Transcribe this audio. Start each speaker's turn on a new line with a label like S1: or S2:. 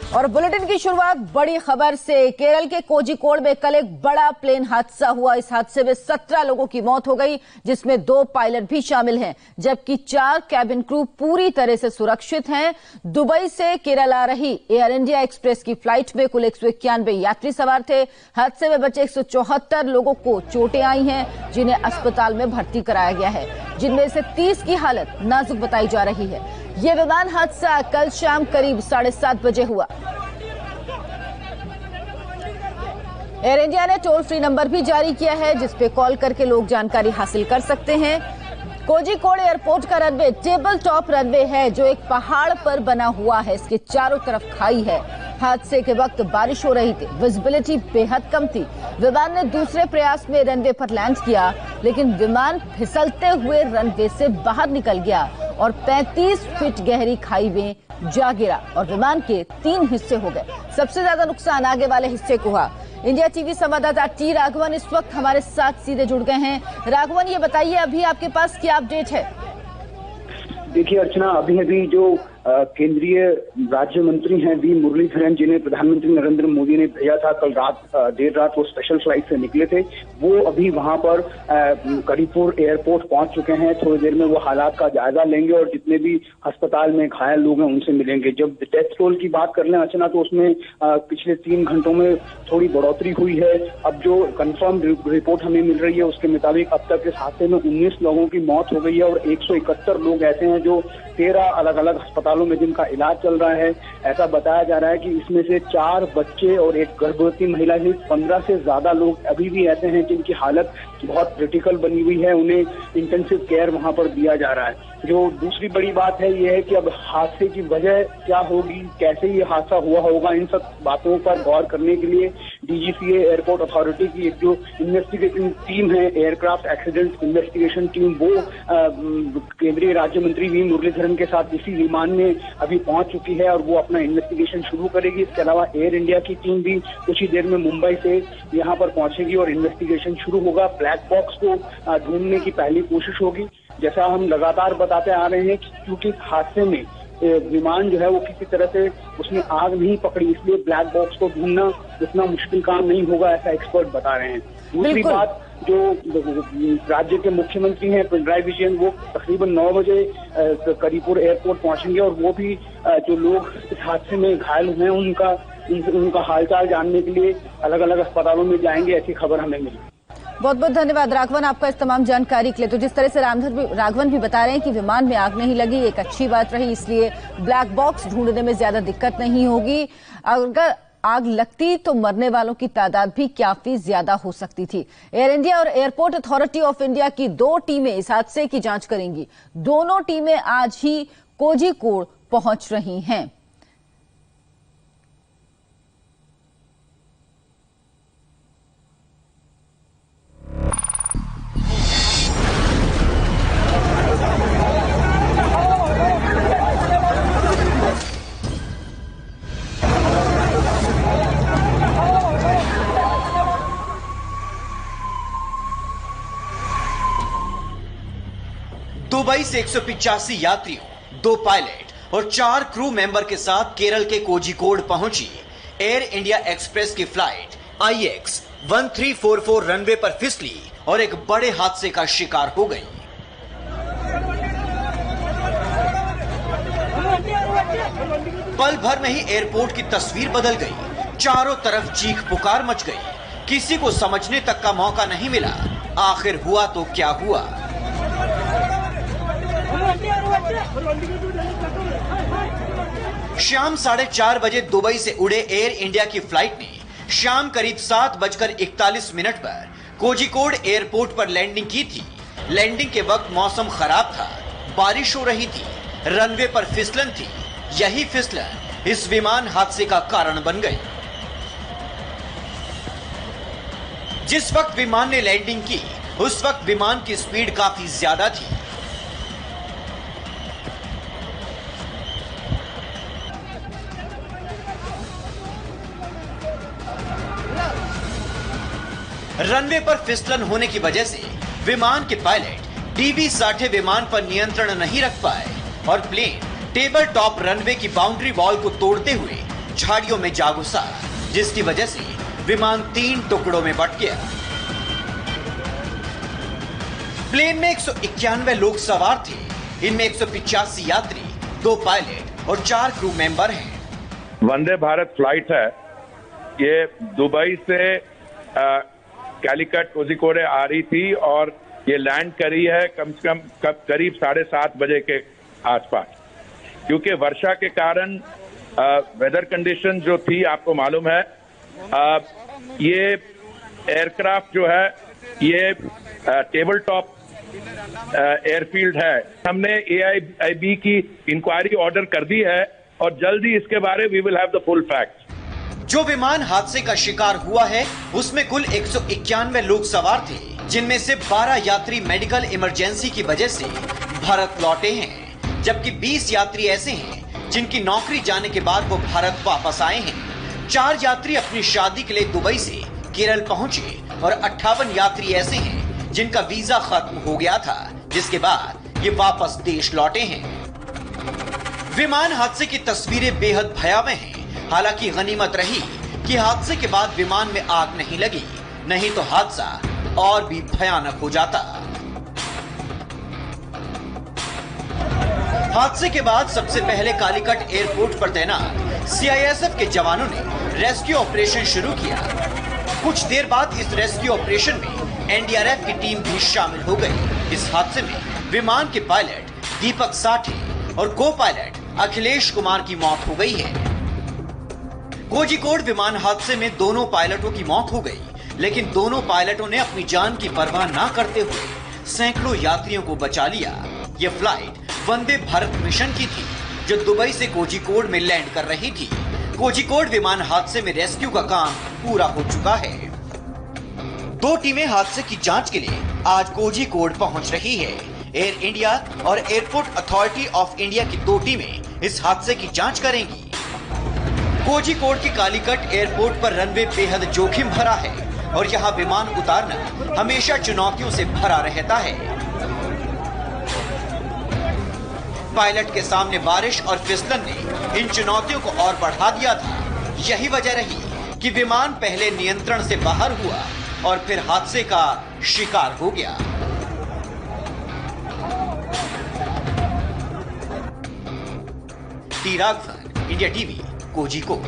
S1: और बुलेटिन की शुरुआत बड़ी खबर से। केरल के कोझिकोड में कल एक बड़ा प्लेन हादसा हुआ। इस हादसे में 17 लोगों की मौत हो गई, जिसमें 2 पायलट भी शामिल हैं, जबकि 4 कैबिन क्रू पूरी तरह से सुरक्षित हैं। दुबई से केरल आ रही एयर इंडिया एक्सप्रेस की फ्लाइट में कुल 191 यात्री सवार थे। हादसे में बचे 174 लोगों को चोटें आई हैं, जिन्हें अस्पताल में भर्ती कराया गया है, जिनमें से 30 की हालत नाजुक बताई जा रही है। यह विमान हादसा कल शाम करीब 7:30 बजे हुआ। एयर इंडिया ने टोल फ्री नंबर भी जारी किया है, जिस पे कॉल करके लोग जानकारी हासिल कर सकते हैं। कोझिकोड एयरपोर्ट का रनवे टेबल टॉप रनवे है, जो एक पहाड़ पर बना हुआ है। इसके चारों तरफ खाई है। हादसे के वक्त बारिश हो रही थी, विजिबिलिटी बेहद कम थी। विमान ने दूसरे प्रयास में रनवे पर लैंड किया, लेकिन विमान फिसलते हुए रनवे से बाहर निकल गया और 35 फीट गहरी खाई में जा गिरा और विमान के 3 हिस्से हो गए। सबसे ज्यादा नुकसान आगे वाले हिस्से को हुआ। इंडिया टीवी संवाददाता टी राघवन इस वक्त हमारे साथ सीधे जुड़ गए हैं। राघवन, ये बताइए अभी आपके पास क्या अपडेट है?
S2: देखिए अर्चना, अभी जो केंद्रीय राज्य मंत्री हैं वी मुरलीधरन, जिन्हें प्रधानमंत्री नरेंद्र मोदी ने भेजा था कल रात देर रात, वो स्पेशल फ्लाइट से निकले थे। वो अभी वहां पर करीपुर एयरपोर्ट पहुंच चुके हैं। थोड़ी देर में वो हालात का जायजा लेंगे और जितने भी अस्पताल में घायल लोग हैं उनसे मिलेंगे। जब डेथ टोल की बात कर लें अर्चना, तो उसमें पिछले 3 घंटों में थोड़ी बढ़ोतरी हुई है। अब जो कंफर्म रिपोर्ट हमें मिल रही है उसके मुताबिक अब तक इस हादसे में 19 लोगों की मौत हो गई है और 171 लोग ऐसे हैं जो 13 अलग अलग अस्पतालों में जिनका इलाज चल रहा है। ऐसा बताया जा रहा है कि इसमें से 4 बच्चे और एक गर्भवती महिला सहित 15 से ज्यादा लोग अभी भी ऐसे हैं जिनकी हालत बहुत क्रिटिकल बनी हुई है। उन्हें इंटेंसिव केयर वहां पर दिया जा रहा है। जो दूसरी बड़ी बात है यह है कि अब हादसे की वजह क्या होगी, कैसे ये हादसा हुआ होगा, इन सब बातों पर गौर करने के लिए डीजीसीए एयरपोर्ट अथॉरिटी की एक जो इन्वेस्टिगेशन टीम है, एयरक्राफ्ट एक्सीडेंट इन्वेस्टिगेशन टीम, वो केंद्रीय राज्य मंत्री वी मुरलीधरन के साथ इसी विमान में अभी पहुंच चुकी है और वो अपना इन्वेस्टिगेशन शुरू करेगी। इसके अलावा एयर इंडिया की टीम भी कुछ ही देर में मुंबई से यहाँ पर पहुंचेगी और इन्वेस्टिगेशन शुरू होगा। ब्लैक बॉक्स को ढूंढने की पहली कोशिश होगी। जैसा हम लगातार बताते आ रहे हैं कि क्योंकि हादसे में विमान जो है वो किसी तरह से उसने आग नहीं पकड़ी, इसलिए ब्लैक बॉक्स को ढूंढना उतना मुश्किल काम नहीं होगा, ऐसा एक्सपर्ट बता रहे हैं। दूसरी बात, जो राज्य के मुख्यमंत्री हैं पिनराई विजयन, वो तकरीबन 9 बजे करीपुर एयरपोर्ट पहुंचेंगे और वो भी जो लोग इस हादसे में घायल हुए हैं उनका हालचाल जानने के लिए अलग अलग अस्पतालों में जाएंगे, ऐसी खबर हमें मिली।
S1: बहुत बहुत धन्यवाद राघवन आपका इस तमाम जानकारी के लिए। तो जिस तरह से राघवन भी बता रहे हैं कि विमान में आग नहीं लगी, एक अच्छी बात रही, इसलिए ब्लैक बॉक्स ढूंढने में ज्यादा दिक्कत नहीं होगी। अगर आग लगती तो मरने वालों की तादाद भी काफी ज्यादा हो सकती थी। एयर इंडिया और एयरपोर्ट अथॉरिटी ऑफ इंडिया की 2 टीमें इस हादसे की जांच करेंगी। दोनों टीमें आज ही कोझिकोड पहुंच रही हैं।
S3: दुबई से 185 यात्रियों, 2 पायलट और 4 क्रू मेंबर के साथ केरल के कोझिकोड पहुंची एयर इंडिया एक्सप्रेस की फ्लाइट IX 1344 रनवे पर फिसली और एक बड़े हादसे का शिकार हो गई। पल भर में ही एयरपोर्ट की तस्वीर बदल गई। चारों तरफ चीख पुकार मच गई। किसी को समझने तक का मौका नहीं मिला आखिर हुआ तो क्या हुआ। शाम 4:30 बजे दुबई से उड़े एयर इंडिया की फ्लाइट ने शाम करीब 7:41 पर कोझिकोड एयरपोर्ट पर लैंडिंग की थी। लैंडिंग के वक्त मौसम खराब था, बारिश हो रही थी, रनवे पर फिसलन थी। यही फिसलन इस विमान हादसे का कारण बन गई। जिस वक्त विमान ने लैंडिंग की उस वक्त विमान की स्पीड काफी ज्यादा थी। रनवे पर फिसलन होने की वजह से विमान के पायलट DB-60 विमान पर नियंत्रण नहीं रख पाए और प्लेन टेबल टॉप रनवे की बाउंड्री वॉल को तोड़ते हुए झाड़ियों में जा घुसा, जिसकी वजह से विमान 3 टुकड़ों में बंट गया। प्लेन में 191 लोग सवार थे। इनमें 185 यात्री, 2 पायलट और 4 क्रू मेंबर हैं।
S4: वंदे भारत फ्लाइट है। ये दुबई से कैलिकट कोझिकोड आ रही थी और ये लैंड करी है कम से कम करीब 7:30 बजे के आसपास। क्योंकि वर्षा के कारण वेदर कंडीशन जो थी आपको मालूम है, ये एयरक्राफ्ट जो है ये टेबल टॉप एयरफील्ड है। हमने AIIB की इंक्वायरी ऑर्डर कर दी है और जल्दी इसके बारे we will have the full fact.
S3: जो विमान हादसे का शिकार हुआ है उसमें कुल 191 लोग सवार थे, जिनमें से 12 यात्री मेडिकल इमरजेंसी की वजह से भारत लौटे हैं, जबकि 20 यात्री ऐसे हैं जिनकी नौकरी जाने के बाद वो भारत वापस आए हैं। 4 यात्री अपनी शादी के लिए दुबई से केरल पहुंचे और 58 यात्री ऐसे हैं जिनका वीजा खत्म हो गया था, जिसके बाद ये वापस देश लौटे हैं। विमान हादसे की तस्वीरें बेहद भयावह हैं। हालांकि गनीमत रही कि हादसे के बाद विमान में आग नहीं लगी, नहीं तो हादसा और भी भयानक हो जाता। हादसे के बाद सबसे पहले कालीकट एयरपोर्ट पर तैनात CISF के जवानों ने रेस्क्यू ऑपरेशन शुरू किया। कुछ देर बाद इस रेस्क्यू ऑपरेशन में NDRF की टीम भी शामिल हो गई। इस हादसे में विमान के पायलट दीपक साठे और को पायलट अखिलेश कुमार की मौत हो गई है। कोझिकोड विमान हादसे में दोनों पायलटों की मौत हो गई, लेकिन दोनों पायलटों ने अपनी जान की परवाह न करते हुए सैकड़ों यात्रियों को बचा लिया। यह फ्लाइट वंदे भारत मिशन की थी, जो दुबई से कोझिकोड में लैंड कर रही थी। कोझिकोड विमान हादसे में रेस्क्यू का काम पूरा हो चुका है। 2 टीमें हादसे की जांच के लिए आज कोझिकोड पहुंच रही है। एयर इंडिया और एयरपोर्ट अथॉरिटी ऑफ इंडिया की 2 टीमें इस हादसे की जांच करेंगी। कोझिकोड के कालीकट एयरपोर्ट पर रनवे बेहद जोखिम भरा है और यहाँ विमान उतारना हमेशा चुनौतियों से भरा रहता है। पायलट के सामने बारिश और फिसलन ने इन चुनौतियों को और बढ़ा दिया था। यही वजह रही कि विमान पहले नियंत्रण से बाहर हुआ और फिर हादसे का शिकार हो गया। T Raghavan, India TV, Kozhikode.